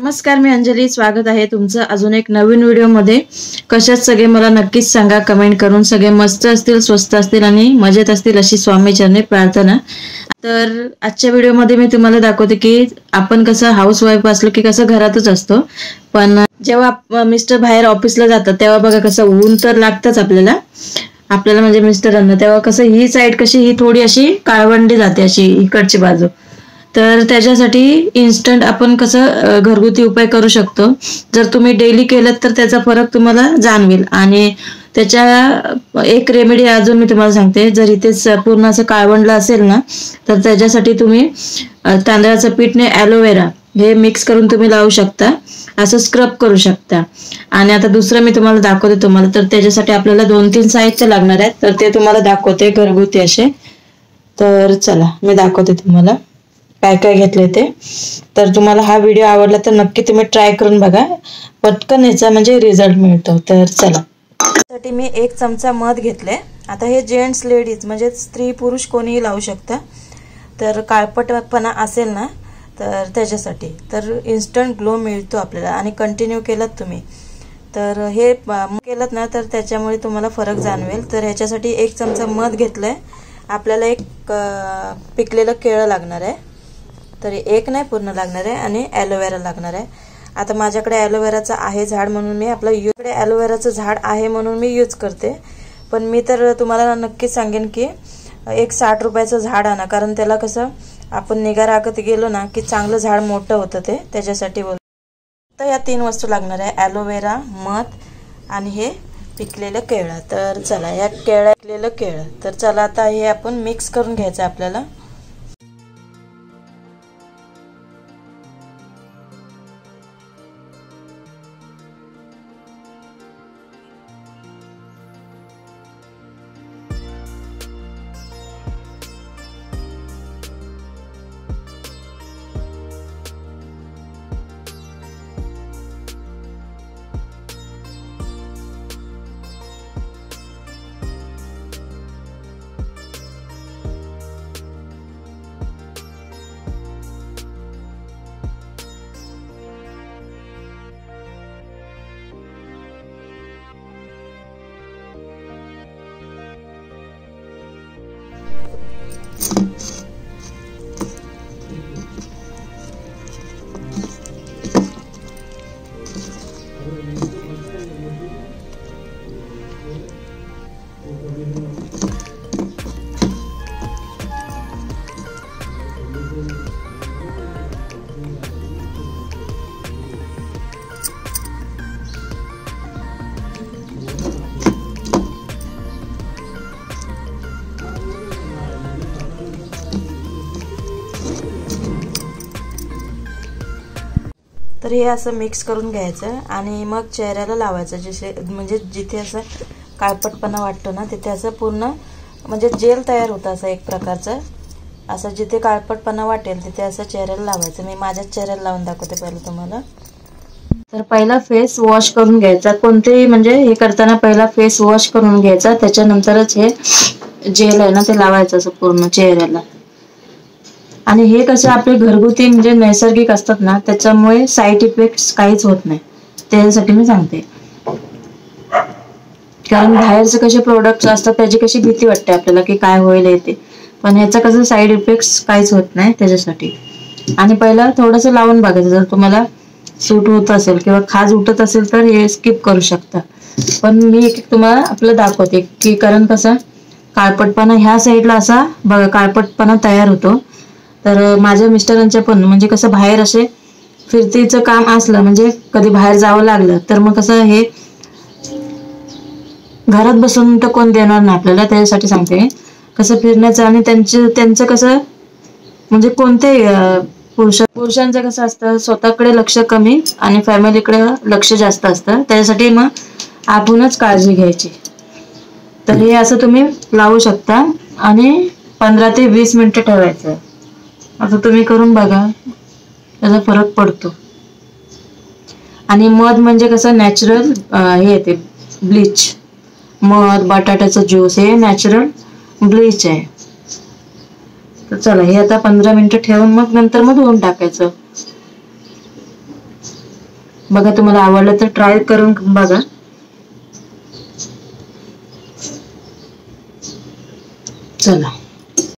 नमस्कार, मी अंजली. स्वागत आहे तुमचं अजून एक नवीन व्हिडिओमध्ये. कशात सगळे मला नक्कीच सांगा कमेंट करून. सगळे मस्त असतील, स्वस्त असतील आणि मजेत असतील अशी स्वामी चरणी प्रार्थना. तर आजच्या व्हिडिओमध्ये मी तुम्हाला दाखवते की आपण कसं हाऊसवाईफ असलो की कसं घरातच असतो, पण जेव्हा मिस्टर बाहेर ऑफिसला जातात तेव्हा बघा कसं ऊन तर लागतंच आपल्याला म्हणजे मिस्टरांना. तेव्हा कसं ही साईड कशी ही थोडी अशी काळवंडी जाते, अशी इकडची बाजू. तर त्याच्यासाठी इन्स्टंट आपण कसं घरगुती उपाय करू शकतो. जर तुम्ही डेली केलं तर त्याचा फरक तुम्हाला जाणवेल. आणि त्याच्या एक रेमेडी अजून मी तुम्हाला सांगते. जर इथेच पूर्ण असं काळवंडलं असेल ना, तर त्याच्यासाठी तुम्ही तांदळाचं पीठने ॲलोवेरा हे मिक्स करून तुम्ही लावू शकता, असं स्क्रब करू शकता. आणि आता दुसरं मी तुम्हाला दाखवते तर त्याच्यासाठी आपल्याला 2-3 साहित्य लागणार आहेत, तर ते तुम्हाला दाखवते घरगुती असे. तर चला मी दाखवते तुम्हाला काय काय घेतले ते. तर तुम्हाला हा व्हिडिओ आवडला तर नक्की तुम्ही ट्राय करून बघा, पटकन याचा म्हणजे रिझल्ट मिळतो. तर चला, त्यासाठी मी 1 चमचा मध घेतले. आता हे जेंट्स लेडीज म्हणजे स्त्री पुरुष कोणीही लावू शकता. तर काळपटपणा असेल ना तर त्याच्यासाठी तर इन्स्टंट ग्लो मिळतो आपल्याला. आणि कंटिन्यू केलात तुम्ही तर हे केलात ना तर त्याच्यामुळे तुम्हाला फरक जाणवेल. तर ह्याच्यासाठी 1 चमचा मध घेतलाय. आपल्याला एक पिकलेलं केळं लागणार आहे, तरी एक नाही पूर्ण लागणार आहे. आणि ॲलोवेरा लागणार आहे. आता माझ्याकडे ॲलोवेराचं आहे झाड म्हणून मी इकडे ॲलोवेराचं झाड आहे म्हणून मी यूज करते. पण मी तर तुम्हाला नक्कीच सांगेन की एक 60 रुपयाचं झाड आणा, कारण त्याला कसं आपण निगा राखत गेलो ना की चांगलं झाड मोठं होतं ते, त्याच्यासाठी बोलतो. तर या 3 वस्तू लागणार आहे, ॲलोवेरा, मध आणि हे पिकलेलं केळं. तर चला, या पिकलेलं केळं. तर चला आता हे आपण मिक्स करून घ्यायचं आपल्याला. तर हे असं मिक्स करून घ्यायचं आणि मग चेहऱ्याला लावायचं. जसे म्हणजे जिथे असं काळपटपणा वाटतो ना तिथे असं पूर्ण म्हणजे जेल तयार होतं असं एक प्रकारचं. असं जिथे काळपटपणा वाटेल तिथे असं चेहऱ्याला लावायचं. मी माझ्या चेहऱ्याला लावून दाखवते पहिलं तुम्हाला. तर पहिला फेस वॉश करून घ्यायचा. कोणतेही म्हणजे हे करताना पहिला फेस वॉश करून घ्यायचा, त्याच्यानंतरच हे जेल आहे ना ते लावायचं असं पूर्ण चेहऱ्याला. आणि हे कसे आपले घरगुती म्हणजे नैसर्गिक असतात ना, त्याच्यामुळे साईड इफेक्ट्स काहीच होत नाही. त्याच्यासाठी मी सांगते, कारण बाहेरचे कसे प्रोडक्ट्स असतात त्याची कशी भीती वाटते आपल्याला की काय होईल ते, पण ह्याचं कसं साईड इफेक्ट्स काहीच होत नाही त्याच्यासाठी. आणि पहिला थोडंसं लावून बघायचं. जर तुम्हाला सूट होत असेल किंवा खाज उठत असेल तर हे स्किप करू शकता. पण मी एक तुम्हाला आपलं दाखवते की कारण कसं काळपटपणा ह्या साईडला असा बघा काळपटपणा तयार होतो. तर माझ्या मिस्टरांच्या पण म्हणजे कसं बाहेर असे फिरतीचं काम असलं म्हणजे कधी बाहेर जावं लागलं तर मग कसं हे घरात बसून तर कोण देणार नाही आपल्याला. त्याच्यासाठी सांगते कसं फिरण्याचं. आणि त्यांचं कसं म्हणजे कोणत्याही पुरुषांचं कसं असतं स्वतःकडे लक्ष कमी आणि फॅमिलीकडे लक्ष जास्त असतं. त्याच्यासाठी मग आपणच काळजी घ्यायची. तर हे असं तुम्ही लावू शकता आणि 15 ते 20 मिनिटं ठेवायचं. आता तुम्ही करून बघा, त्याचा फरक पडतो. आणि मध म्हणजे कसं नॅचरल हे येते ब्लीच. मध, बटाट्याचा ज्यूस हे नॅचरल ब्लीच आहे. तर चला हे आता 15 मिनिटं ठेवून मग नंतर मग धुवून टाकायचं. बघा, तुम्हाला आवडलं तर ट्राय करून बघा. चला.